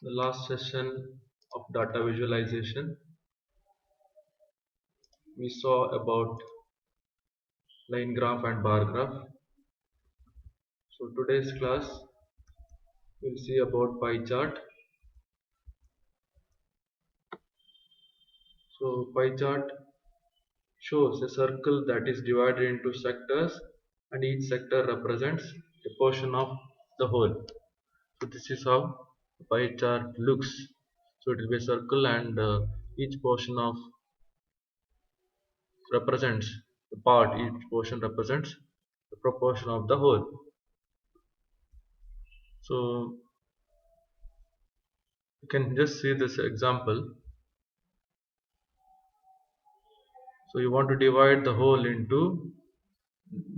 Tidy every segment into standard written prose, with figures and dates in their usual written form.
The last session of data visualization, we saw about line graph and bar graph. So today's class, we'll see about pie chart. So pie chart shows a circle that is divided into sectors, and each sector represents a portion of the whole. So this is how the pie chart looks. So it will be a circle, and each portion of represents the part. Each portion represents the proportion of the whole. So you can just see this example. So you want to divide the whole into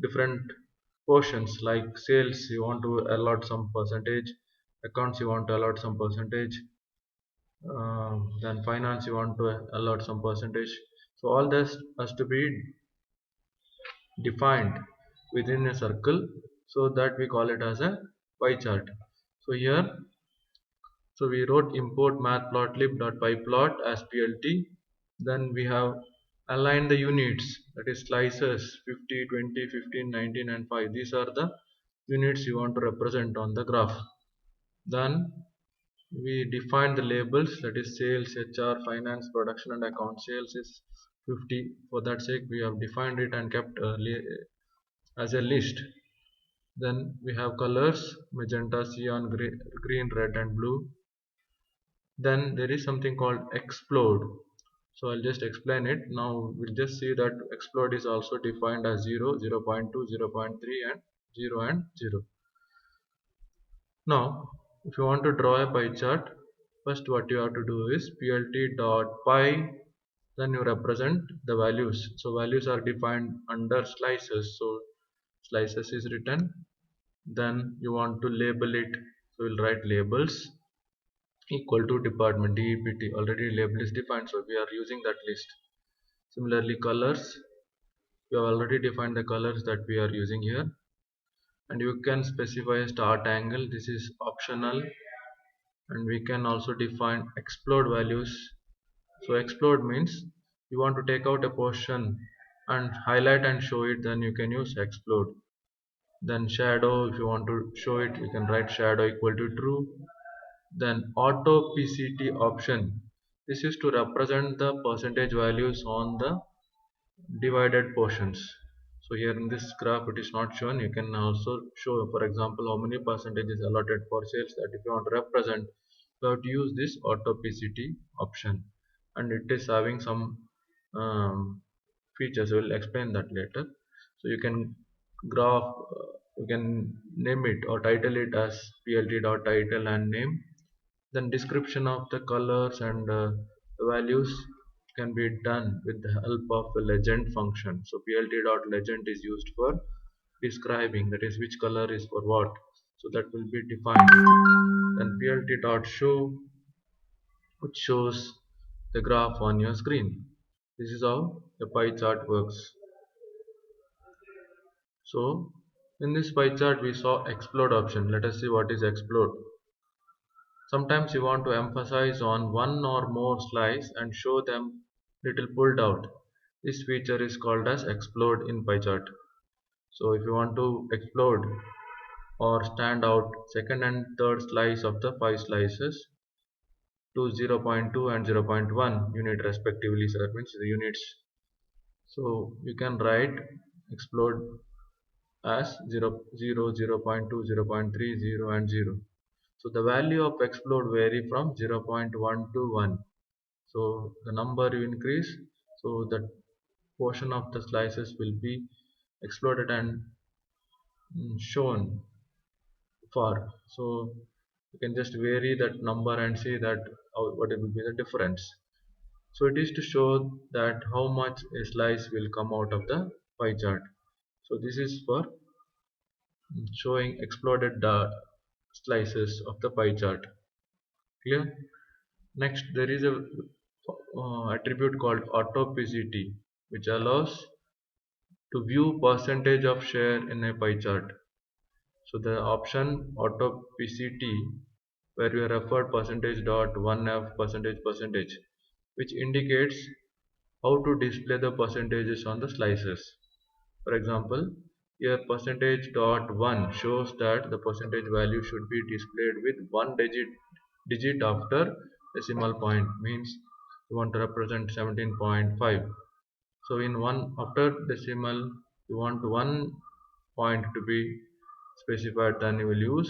different portions, like sales you want to allot some percentage, accounts you want to allot some percentage, then finance you want to allot some percentage. So all this has to be defined within a circle, so that we call it as a pie chart. So here, so we wrote import matplotlib.pyplot as plt. Then we have aligned the units, that is slices 50, 20, 15, 19 and 5. These are the units you want to represent on the graph. Then we define the labels, that is sales, HR, finance, production and account. Sales is 50. For that sake we have defined it and kept as a list. Then we have colors, magenta, cyan, green, red and blue. Then there is something called explode. So I'll just explain it. Now we'll just see that explode is also defined as 0, 0 0.2, 0 0.3 and 0 and 0. Now if you want to draw a pie chart, first what you have to do is plt.pie, then you represent the values. So values are defined under slices. So slices is written, then you want to label it. So we'll write labels equal to department DEPT. Already label is defined, so we are using that list. Similarly colors, we have already defined the colors that we are using here, and you can specify a start angle. This is optional, and we can also define explode values. So explode means you want to take out a portion and highlight and show it, then you can use explode. Then shadow, if you want to show it, you can write shadow equal to true. Then auto PCT option, this is to represent the percentage values on the divided portions. So here in this graph it is not shown. You can also show, for example, how many percentage is allotted for sales. That if you want to represent, you have to use this auto PCT option, and it is having some features. We will explain that later. So you can graph, you can name it or title it as plt.title and name. Then description of the colors and the values can be done with the help of a legend function. So plt.legend is used for describing, that is which color is for what. So that will be defined. Then plt.show, which shows the graph on your screen. This is how the pie chart works. So in this pie chart we saw explode option. Let us see what is explode. Sometimes you want to emphasize on one or more slice and show them little pulled out. This feature is called as explode in pie chart. So if you want to explode or stand out second and third slice of the 5 slices to 0.2 and 0.1 unit respectively, so that means the units. So you can write explode as 0, 0, 0.2, 0.3, 0 and 0. So the value of explode vary from 0.1 to 1. So the number you increase, so that portion of the slices will be exploded and shown far. So you can just vary that number and see that what it will be the difference. So it is to show that how much a slice will come out of the pie chart. So this is for showing exploded slices of the pie chart. Clear? Next, there is a attribute called autopacity, which allows to view percentage of share in a pie chart. So the option autopacity where you referred percentage dot 1f percentage percentage, which indicates how to display the percentages on the slices. For example, here percentage dot 1 shows that the percentage value should be displayed with one digit after decimal point, means you want to represent 17.5. So in one after decimal you want one point to be specified, then you will use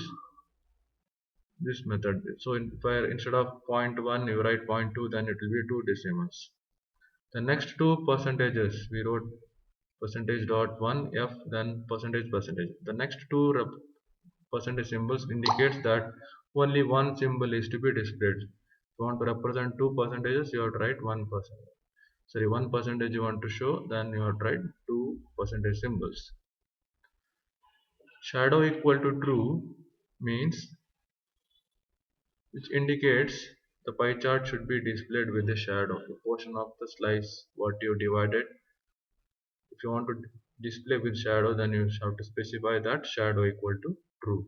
this method. So instead of point 1 you write point 2, then it will be two decimals. The next two percentages we wrote percentage dot 1 f, then percentage percentage. The next two percentage symbols indicates that only one symbol is to be displayed. If you want to represent two percentages, you have to write 1%. Sorry, 1% you want to show, then you have to write two percentage symbols. Shadow equal to true means, which indicates the pie chart should be displayed with the shadow, the portion of the slice what you divided. If you want to display with shadow, then you have to specify that shadow equal to true.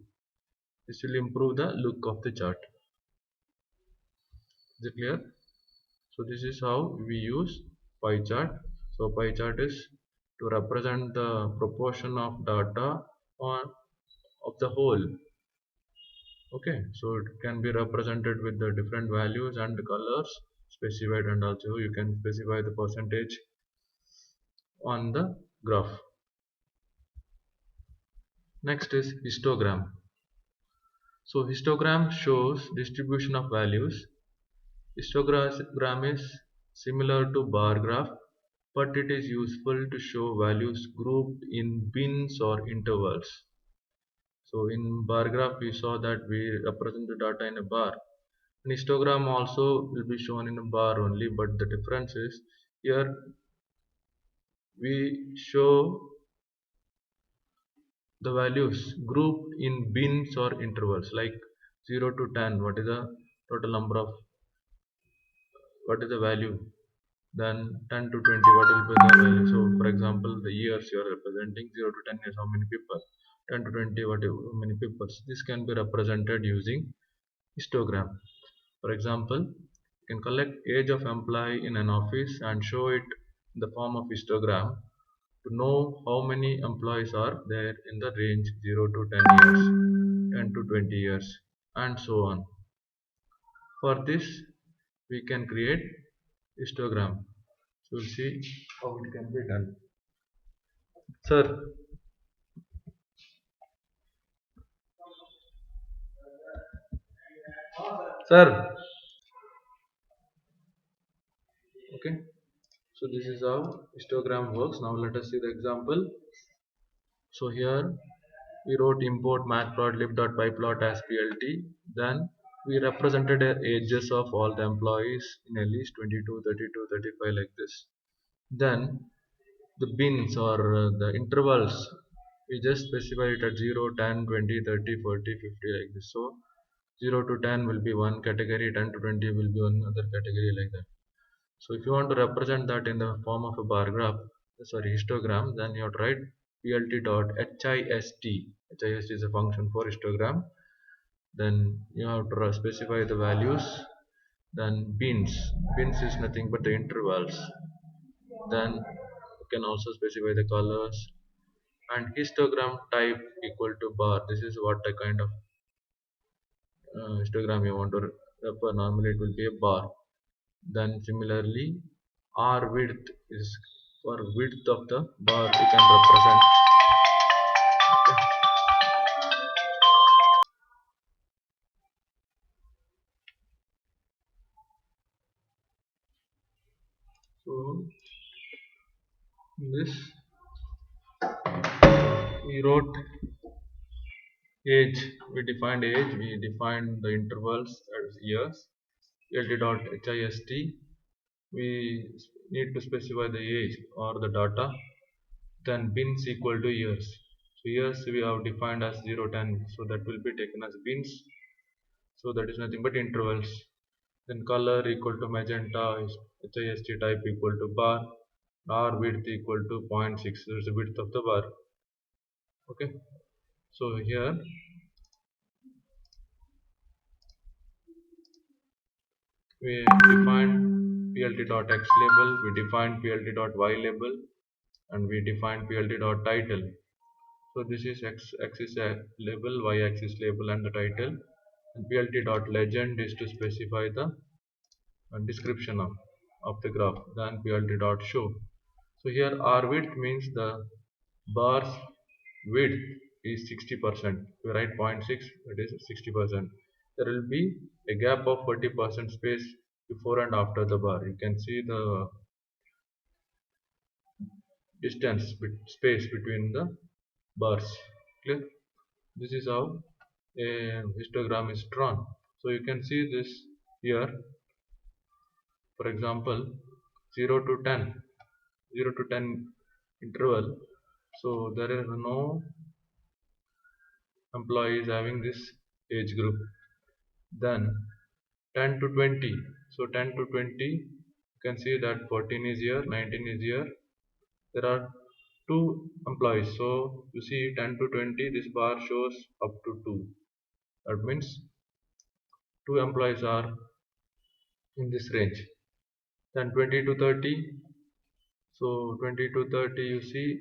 This will improve the look of the chart. Is it clear? So this is how we use pie chart. So pie chart is to represent the proportion of data on of the whole. Okay, so it can be represented with the different values and the colors specified, and also you can specify the percentage on the graph. Next is histogram. So histogram shows distribution of values. Histogram is similar to bar graph, but it is useful to show values grouped in bins or intervals. So in bar graph we saw that we represent the data in a bar. An histogram also will be shown in a bar only, but the difference is here we show the values grouped in bins or intervals, like 0 to 10 what is the total number of, what is the value, then 10 to 20 what will be the value. So for example the years you are representing, 0 to 10 is how many people, 10 to 20 how many people. This can be represented using histogram. For example, you can collect age of employee in an office and show it in the form of histogram to know how many employees are there in the range 0 to 10 years, 10 to 20 years, and so on. For this we can create histogram. So we'll see how it can be done. Sir, sir. Okay. So this is how histogram works. Now let us see the example. So here we wrote import matplotlib.pyplot as plt. Then we represented the ages of all the employees in a list 22, 32, 35 like this. Then the bins or the intervals we just specify it at 0, 10, 20, 30, 40, 50 like this. So 0 to 10 will be one category, 10 to 20 will be another category like that. So if you want to represent that in the form of a bar graph, sorry, histogram, then you have to write plt.hist. Hist is a function for histogram. Then you have to specify the values. Then bins. Bins is nothing but the intervals. Then you can also specify the colors. And histogram type equal to bar. This is what a kind of histogram you want to refer. Normally it will be a bar. Then similarly, R width is for width of the bar we can represent. Okay. So this we wrote age. We defined age. We defined the intervals as years. lt.hist. We need to specify the age or the data. Then bins equal to years. So years we have defined as 0, 10. So that will be taken as bins. So that is nothing but intervals. Then color equal to magenta is HIST type equal to bar, R width equal to 0.6, so it's the width of the bar. Okay, so here We define plt.x label, we define plt.y label, and we define plt.title. So this is x axis label, y axis label, and the title. And plt.legend is to specify the description of the graph. Then plt.show. So here r width means the bar's width is 60%. We write zero point 0.6, it is 60%. There will be a gap of 40% space before and after the bar. You can see the distance space between the bars. Clear? This is how a histogram is drawn. So you can see this here. For example, 0 to 10, 0 to 10 interval. So there are no employees having this age group. Then 10 to 20. So 10 to 20, you can see that 14 is here, 19 is here. There are two employees. So you see 10 to 20, this bar shows up to 2. That means two employees are in this range. Then 20 to 30. So 20 to 30, you see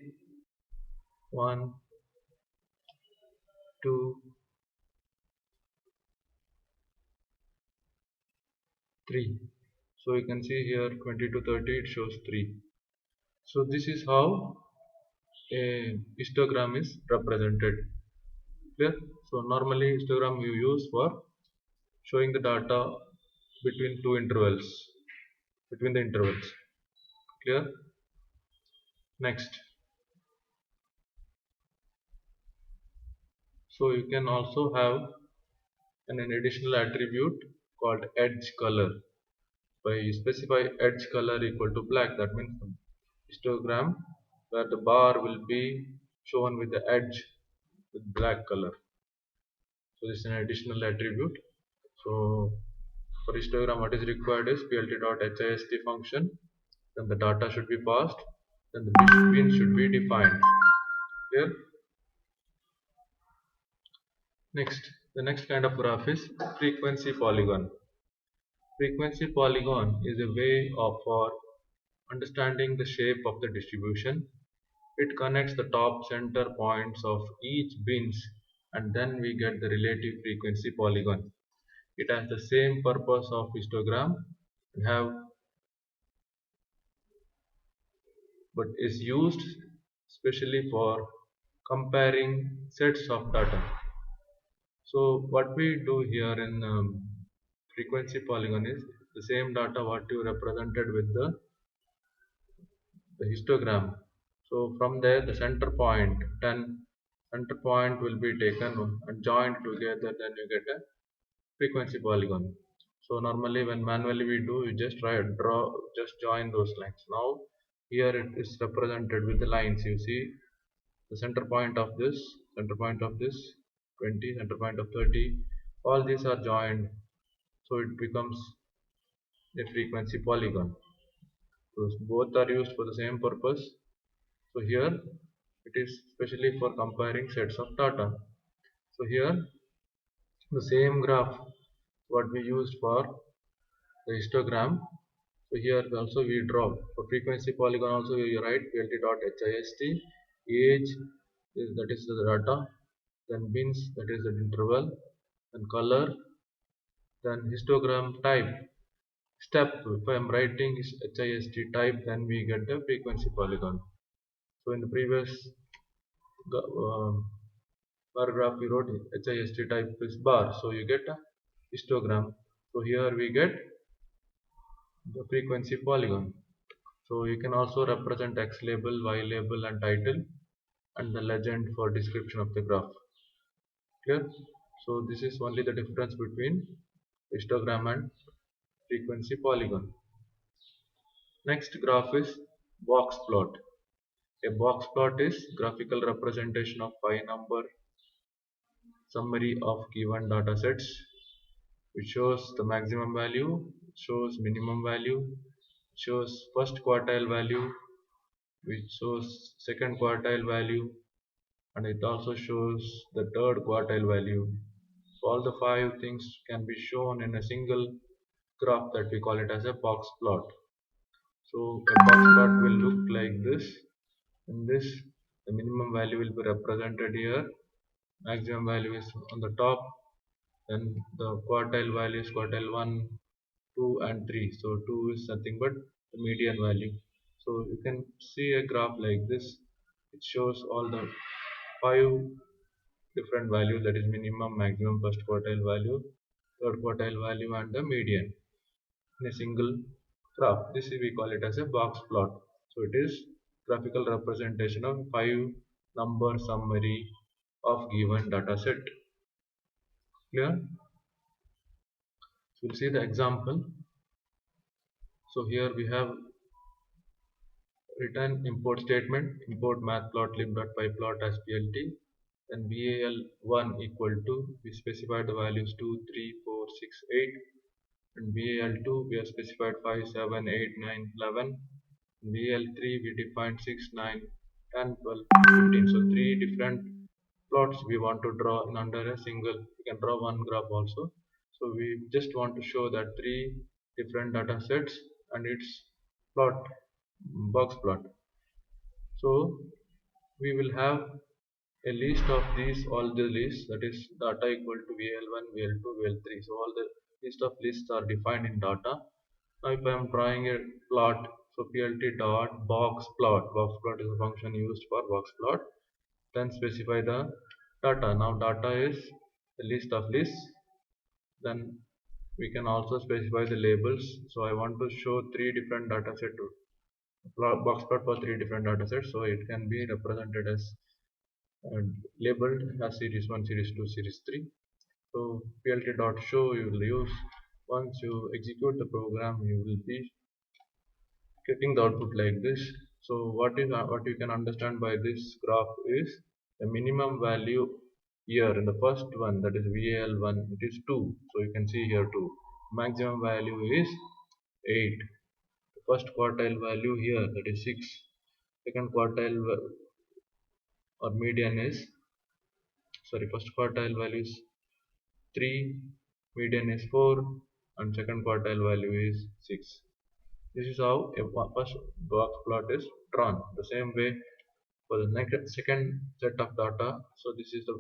1, 2, 3. So you can see here 20 to 30, it shows 3. So this is how a histogram is represented. Clear? So normally histogram you use for showing the data between two intervals, between the intervals. Clear? Next. So you can also have an additional attribute called edge color. By specify edge color equal to black, that means histogram where the bar will be shown with the edge with black color. So this is an additional attribute. So for histogram what is required is plt.hist function, then the data should be passed, then the bin should be defined. Clear? Next, the next kind of graph is frequency polygon. Frequency polygon is a way of for understanding the shape of the distribution. It connects the top center points of each bins and then we get the relative frequency polygon. It has the same purpose of histogram and have but is used specially for comparing sets of data. So what we do here in frequency polygon is the same data what you represented with the histogram. So from there the center point 10 center point will be taken and joined together, then you get a frequency polygon. So normally when manually we do, you just draw, just join those lines. Now here it is represented with the lines. You see the center point of this, center point of this 20, center point of 30, all these are joined, so it becomes a frequency polygon. So both are used for the same purpose. So here it is specially for comparing sets of data. So here the same graph what we used for the histogram. So here also we draw for frequency polygon also you write plt.hist, age is, that is the data, then bins, that is the interval, then color, then histogram type. Step, if I am writing HIST type, then we get the frequency polygon. So in the previous paragraph we wrote HIST type is bar, so you get a histogram. So here we get the frequency polygon. So you can also represent X label, Y label and title and the legend for description of the graph. Clear? So this is only the difference between histogram and frequency polygon. Next graph is box plot. A box plot is graphical representation of pi-number summary of given data sets. It shows the maximum value, shows minimum value, shows first quartile value, which shows second quartile value, and it also shows the third quartile value. So all the five things can be shown in a single graph that we call it as a box plot. So a box plot will look like this. In this, the minimum value will be represented here, maximum value is on the top, then the quartile value is quartile 1, 2 and 3. So 2 is nothing but the median value. So you can see a graph like this. It shows all the 5 different values, that is minimum, maximum, first quartile value, third quartile value and the median in a single graph. This we call it as a box plot. So it is graphical representation of 5 number summary of given data set. Clear? So we'll see the example. So here we have written import statement, import matplotlib.pyplot as plt, then val1 equal to, we specified the values 2, 3, 4, 6, 8, and val2 we have specified 5, 7, 8, 9, 11, and val3 we defined 6, 9, 10, 12, 15. So three different plots we want to draw in under a single. You can draw one graph also. So we just want to show that three different data sets and its plot, box plot. So we will have a list of these, all the lists, that is data equal to val1, val2, val3. So all the list of lists are defined in data. Now if I am drawing a plot, so plt dot box plot, box plot is a function used for box plot, then specify the data. Now data is a list of lists, then we can also specify the labels. So I want to show three different data set, box plot for three different data sets, so it can be represented as uh, labeled as series 1, series 2, series 3. So plt.show you will use once you execute the program, you will be getting the output like this. So what you can understand by this graph is the minimum value here in the first one, that is val1, it is 2. So you can see here 2. Maximum value is 8. The first quartile value here, that is 6. Second quartile or median is, sorry, first quartile value is 3, median is 4, and second quartile value is 6. This is how a first box plot is drawn. The same way for the next second set of data. So this is the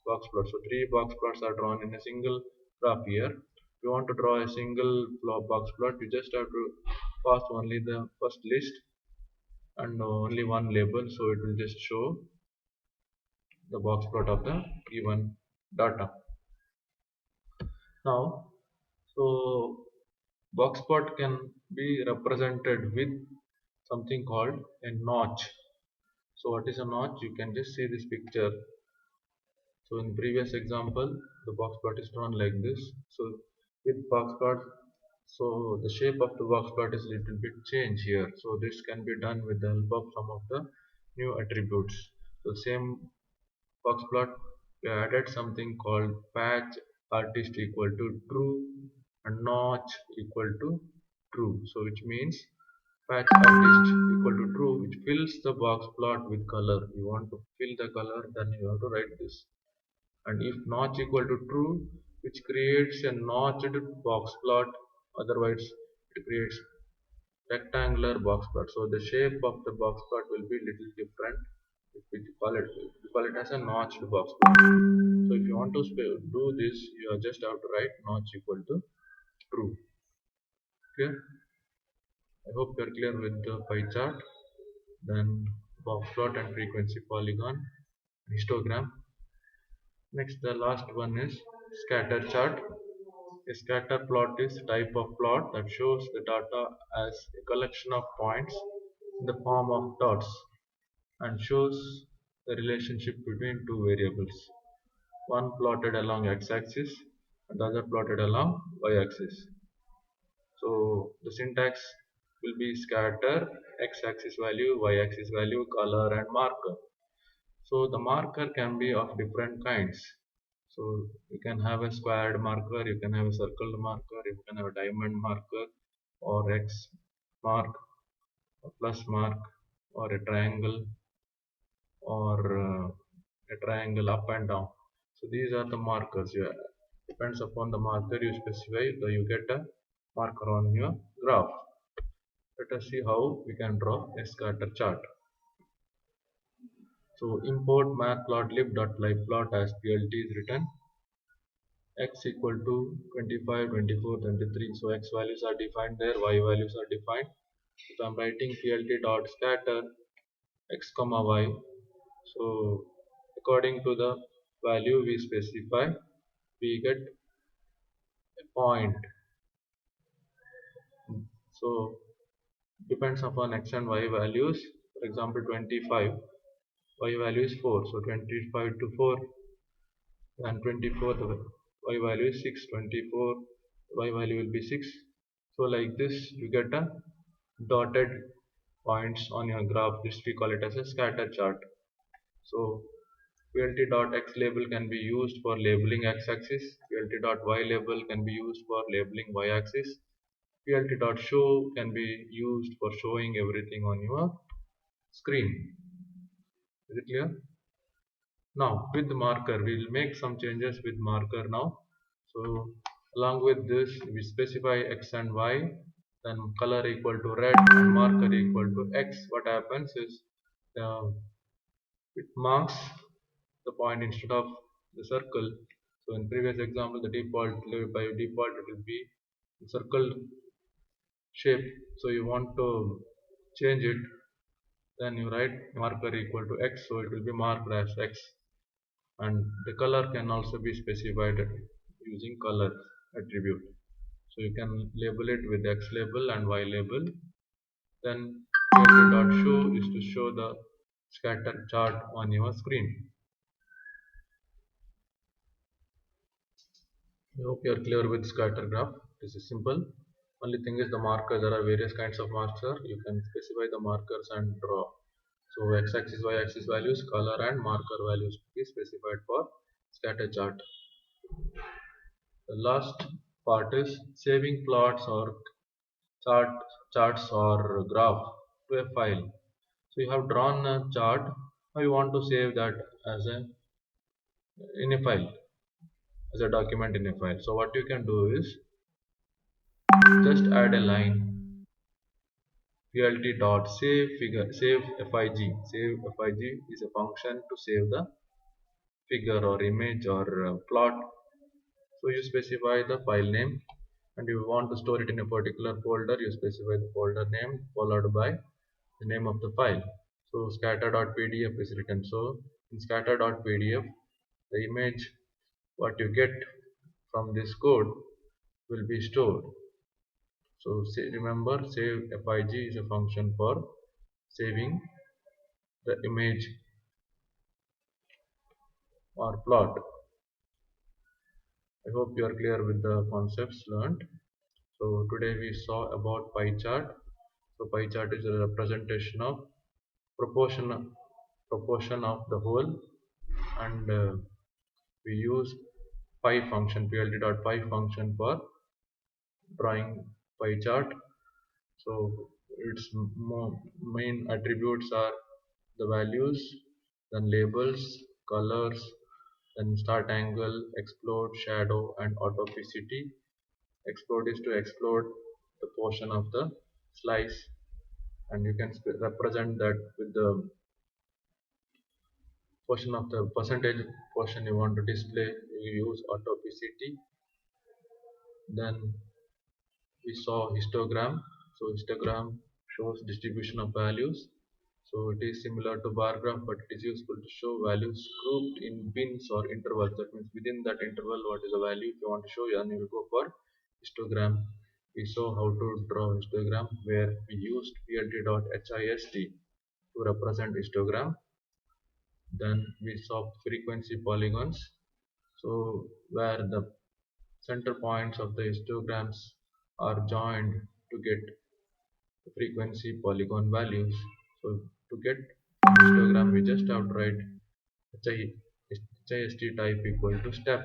box plot. So three box plots are drawn in a single graph here. If you want to draw a single box plot, you just have to pass only the first list and only one label, so it will just show the box plot of the given data. Now, so box plot can be represented with something called a notch. So what is a notch? You can just see this picture. So in previous example, the box plot is drawn like this. So with box plot, so the shape of the box plot is little bit changed here. So this can be done with the help of some of the new attributes. So same box plot, we added something called patch artist equal to true and notch equal to true. So which means patch artist equal to true, which fills the box plot with color. You want to fill the color, then you have to write this. And if notch equal to true, which creates a notched box plot, otherwise it creates rectangular box plot. So the shape of the box plot will be little different. We call it as a notched box plot. So if you want to do this, you just have to write notch equal to true. Clear? I hope you are clear with the pie chart, then box plot and frequency polygon, histogram. Next, the last one is scatter chart. A scatter plot is a type of plot that shows the data as a collection of points in the form of dots and shows the relationship between two variables, one plotted along x-axis and the other plotted along y-axis. So the syntax will be scatter, x-axis value, y-axis value, color and marker. So the marker can be of different kinds. So you can have a squared marker, you can have a circled marker, you can have a diamond marker, or X mark, or plus mark, or a triangle, or a triangle up and down. So these are the markers. Yeah. Depends upon the marker you specify, so you get a marker on your graph. Let us see how we can draw a scatter chart. So import matplotlib.liveplot as plt is written. X equal to 25, 24, 23. So x values are defined there, y values are defined. If I'm writing plt dot scatter x comma y, so according to the value we specify, we get a point. So depends upon x and y values. For example, 25, y value is 4. So 25 to 4 and 24, the y value is 6. 24, y value will be 6. So like this, you get a dotted points on your graph. This we call it as a scatter chart. So plt.x label can be used for labeling x-axis. Plt.y label can be used for labeling y-axis. Plt.show can be used for showing everything on your screen. Is it clear? Now with the marker, we will make some changes with marker now. So along with this, we specify x and y, then color equal to red and marker equal to x. What happens is it marks the point instead of the circle. So in previous example, the default by default it will be circle shape. So you want to change it, then you write marker equal to x, so it will be marked as x. And the color can also be specified using color attribute. So you can label it with x label and y label. Then show is to show the scatter chart on your screen. I hope you are clear with scatter graph. This is simple. Only thing is the marker. There are various kinds of marker. You can specify the markers and draw. So x-axis, y-axis values, color and marker values to be specified for scatter chart. The last part is saving plots or charts or graph to a file. So you have drawn a chart. Now you want to save that as a in a file, as a document in a file. So what you can do is just add a line plt dot save figure save fig. Save fig is a function to save the figure or image or plot. So you specify the file name, and you want to store it in a particular folder. You specify the folder name followed by the name of the file. So scatter.pdf is written. So in scatter.pdf, the image what you get from this code will be stored. So remember, save fig is a function for saving the image or plot. I hope you are clear with the concepts learned. So today we saw about pie chart. So pie chart is a representation of proportion proportion of the whole, and we use pie function plt.pie function for drawing pie chart. So its main attributes are the values, then labels, colors, then start angle, explode, shadow, and autopacity. Explode is to explode the portion of the slice, and you can represent that with the portion of the percentage portion you want to display. You use autopacity. Then we saw histogram. So histogram shows distribution of values. So it is similar to bar graph, but it is useful to show values grouped in bins or intervals. That means within that interval what is the value if you want to show, and you will go for histogram. We saw how to draw histogram, where we used plt.hist to represent histogram. Then we saw frequency polygons, so where the center points of the histograms are joined to get the frequency polygon values. So to get histogram, we just have to write HIST type equal to step,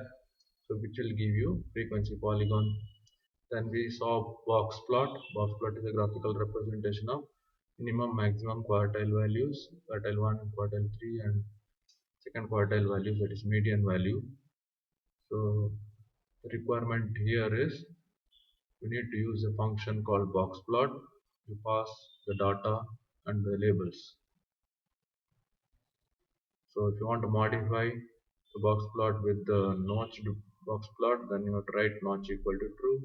so which will give you frequency polygon. Then we saw box plot. Box plot is a graphical representation of minimum maximum quartile values, quartile 1 and quartile 3, and second quartile values, that is median value. So the requirement here is we need to use a function called boxplot. You pass the data and the labels. So if you want to modify the boxplot with the notched boxplot, then you have to write notch equal to true,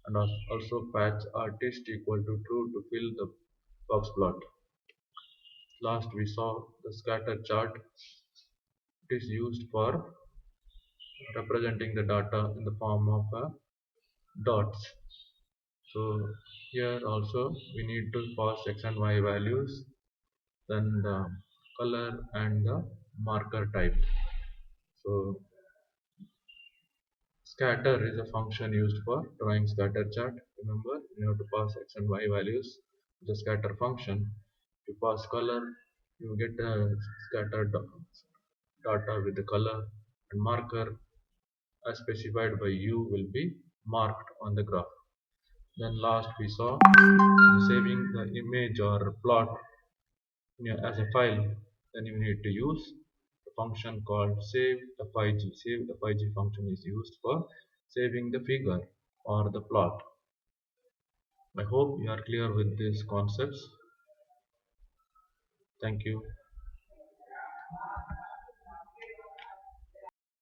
and also patch artist equal to true to fill the boxplot. Last we saw the scatter chart. It is used for representing the data in the form of dots. So here also we need to pass x and y values, then the color and the marker type. So scatter is a function used for drawing scatter chart. Remember, you have to pass x and y values to the scatter function. If you pass color, you get the scattered data with the color, and marker as specified by you will be marked on the graph. Then last we saw saving the image or plot as a file. Then you need to use a function called save.fig. Save.fig function is used for saving the figure or the plot. I hope you are clear with these concepts. Thank you.